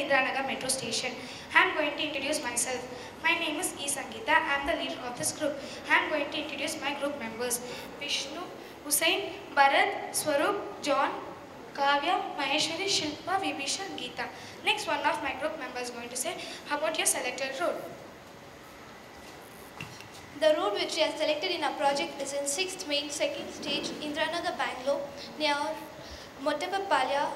Indiranagar Metro Station. I am going to introduce myself. My name is E. Sangeeta. I am the leader of this group. I am going to introduce my group members. Vishnu, Hussain, Bharat, Swaroop, John, Kavya, Maheshwari, Shilpa, Vibhisha, Geeta. Next, one of my group members is going to say about your selected road. The road which we have selected in our project is in 6th Main, 2nd stage, Indiranagar, Bangalore, near Mottapalya,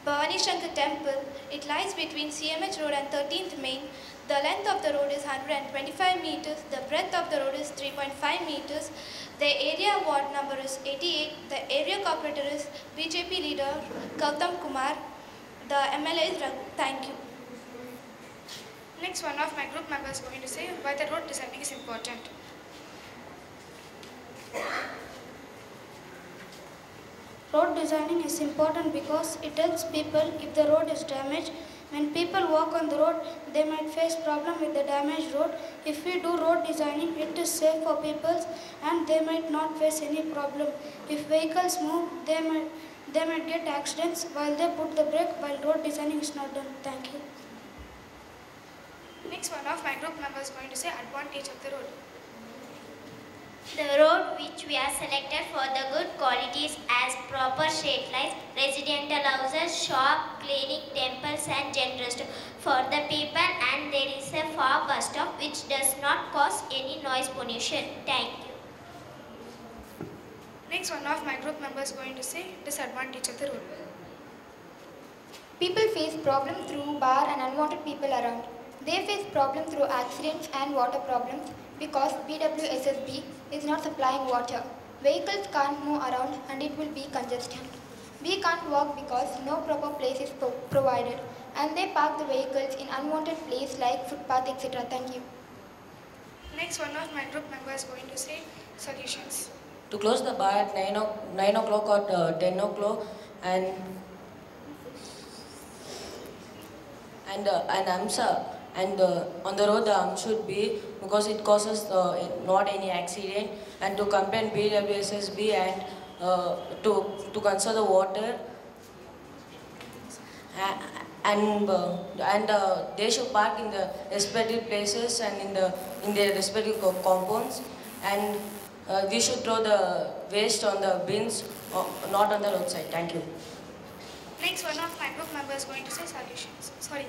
Bhavani Shankar Temple. It lies between CMH Road and 13th Main. The length of the road is 125 meters. The breadth of the road is 3.5 meters. The area ward number is 88. The area cooperator is BJP leader Gautam Kumar. The MLA is Raghu. Thank you. Next, one of my group members is going to say why the road designing is important. Road designing is important because it helps people if the road is damaged. When people walk on the road, they might face problem with the damaged road. If we do road designing, it is safe for people and they might not face any problem. If vehicles move, they might get accidents while they put the brake while road designing is not done. Thank you. Next, one of my group members is going to say advantage of the road. The road which we have selected for the good qualities as proper street lights, residential houses, shop, clinic, temples and general store for the people, and there is a far bus stop which does not cause any noise pollution. Thank you. Next, one of my group members is going to say disadvantage of the road. People face problems through bar and unwanted people around. They face problems through accidents and water problems because BWSSB is not supplying water. Vehicles can't move around and it will be congested. We can't walk because no proper place is provided and they park the vehicles in unwanted place like footpath, etc. Thank you. Next, one of my group members is going to say solutions. To close the bar at 9 o'clock or 10 o'clock and AMSA and on the road the arm should be because it causes not any accident, and to complain BWSSB and to conserve the water and they should park in the respective places and in their respective compounds, and we should throw the waste on the bins, not on the roadside. Thank you. Next, one of my group members is going to say solutions. Sorry.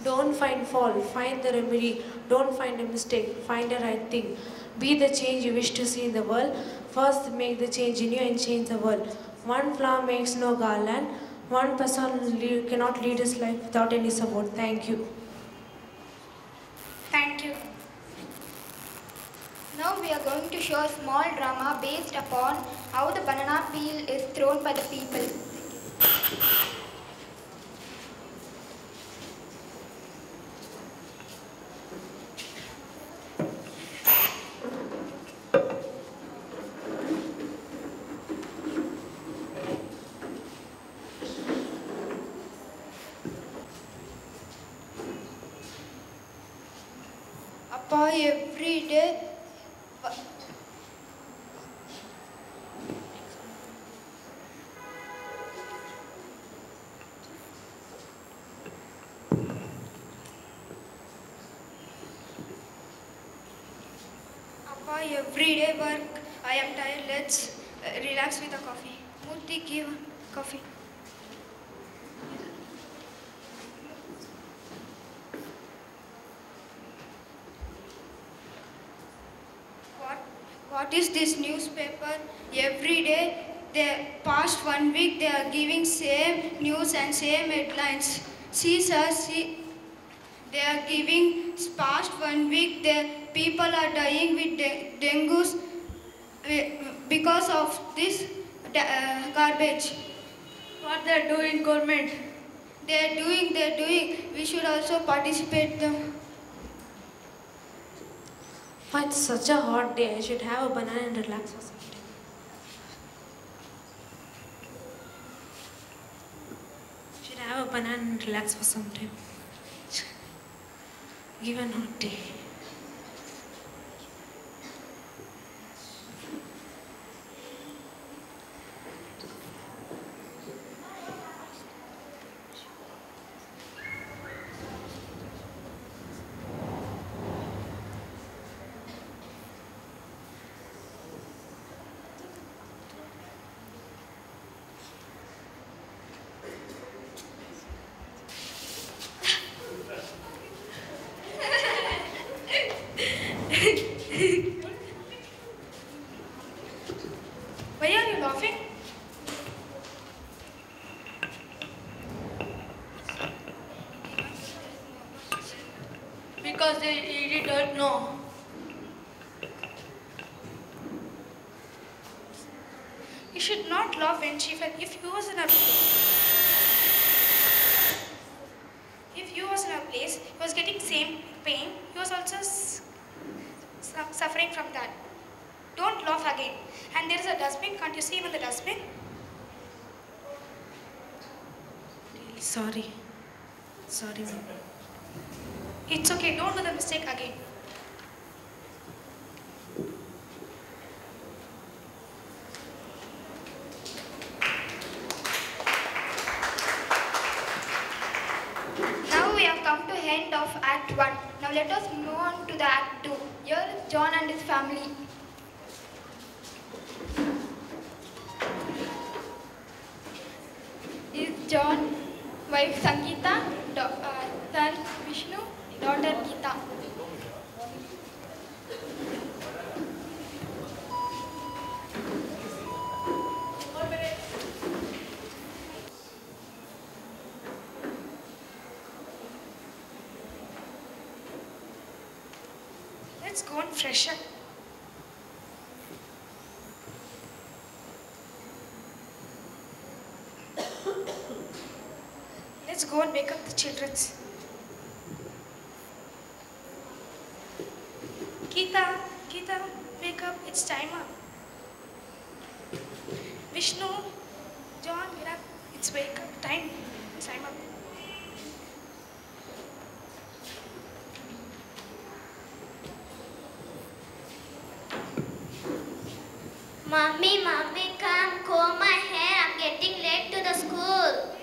Don't find fault, find the remedy. Don't find a mistake, find the right thing. Be the change you wish to see in the world. First, make the change in you and change the world. One flower makes no garland. One person cannot lead his life without any support. Thank you. Thank you. Now we are going to show a small drama based upon how the banana peel is thrown by the people. Appa, every day everyday work, I am tired, let's relax with a coffee. Murthy, give coffee. What is this newspaper? Every day, the past 1 week, they are giving same news and same headlines. See, sir, see, they are giving past 1 week, the people are dying with dengue because of this garbage. What they are doing, government? They are doing. We should also participate them. It's such a hot day. I should have a banana and relax for some time. Should have a banana and relax for some time. Given hot day. Why are you laughing? Because they don't know. You should not laugh when she fell. If you was in a place, he was getting same pain, he was also suffering from that. Don't laugh again. And there is a dustbin. Can't you see even the dustbin? Really sorry. Sorry, ma'am. It's okay. Don't do the mistake again. Now we have come to the end of Act 1. Now let us move on to the Act 2. Here is John and his family. This is John, wife Sangeeta, son Vishnu, daughter Geeta. Let's go and freshen. Let's go and wake up the childrens. Geeta, wake up. It's time up. Vishnu, John, get up. It's wake up time. It's time up. Mommy, come comb my hair. I'm getting late to the school.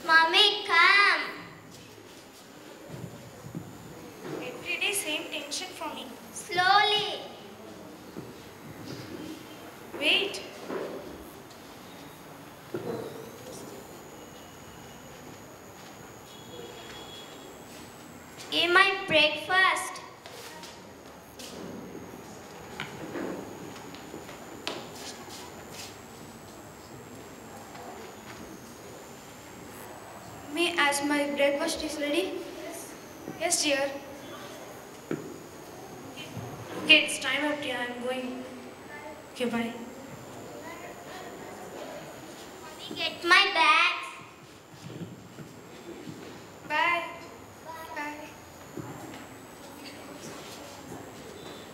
Mommy, come. Every day same tension for me. Slowly. Wait. Eat my breakfast. Me, as my breakfast is ready. Yes, dear. Okay, it's time up, dear. I'm going. Okay, bye. Mommy, get my bags. Bye. Bye.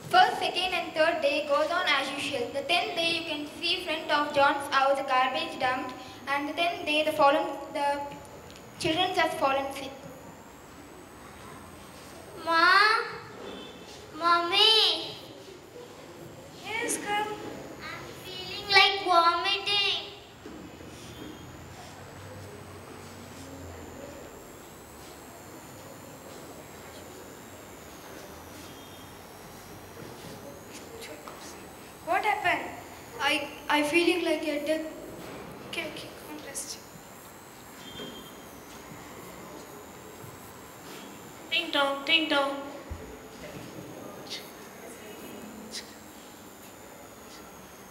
First, second and third day goes on as usual. The 10th day you can see front of John's house the garbage dumped, and the 10th day the children has fallen sick. Mom, Mommy, Yes, come. I'm feeling like vomiting. What happened? I feeling like a death. Okay, come and rest. Ding dong, ding dong.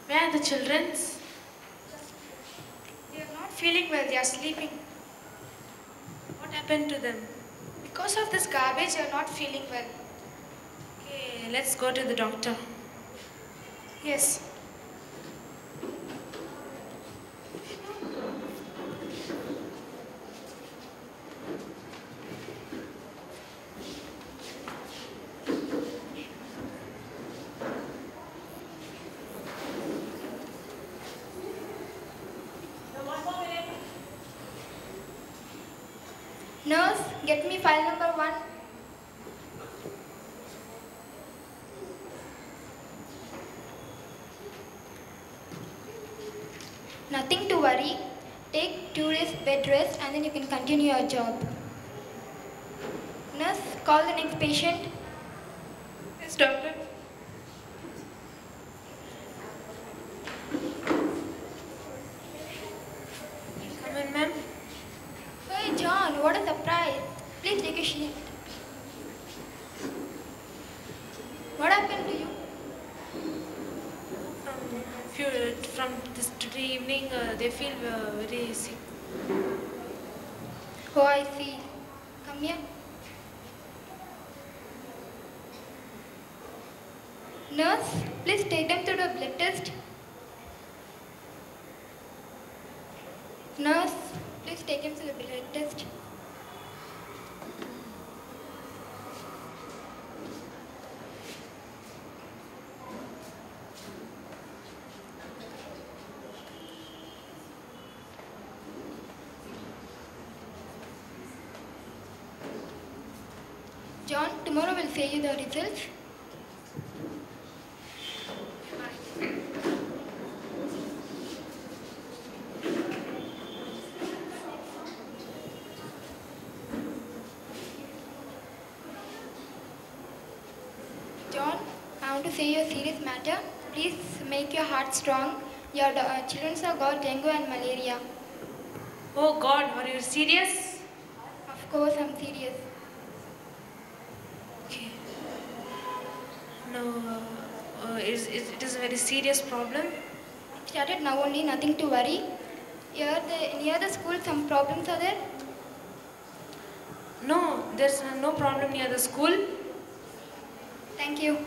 Where are the childrens? They are not feeling well. They are sleeping. What happened to them? Because of this garbage, they are not feeling well. Okay, let's go to the doctor. Yes. Nurse, get me file number 1. Nothing to worry. Take 2 days bed rest and then you can continue your job. Nurse, call the next patient. Yes, doctor. Come in, ma'am. Hey John, what a surprise. Please take a seat. What happened to you? from this today evening, they feel very sick. Oh, I see. Come here. Nurse, please take them to the blood test. Nurse, please take him to the blood test. John, tomorrow we'll say you the results. John, I want to say you a serious matter. Please make your heart strong. Your children have got dengue and malaria. Oh God, are you serious? Of course, I'm serious. Okay. No, it is a very serious problem. It started now only, nothing to worry. Near the school, some problems are there. No, there's no problem near the school. Thank you.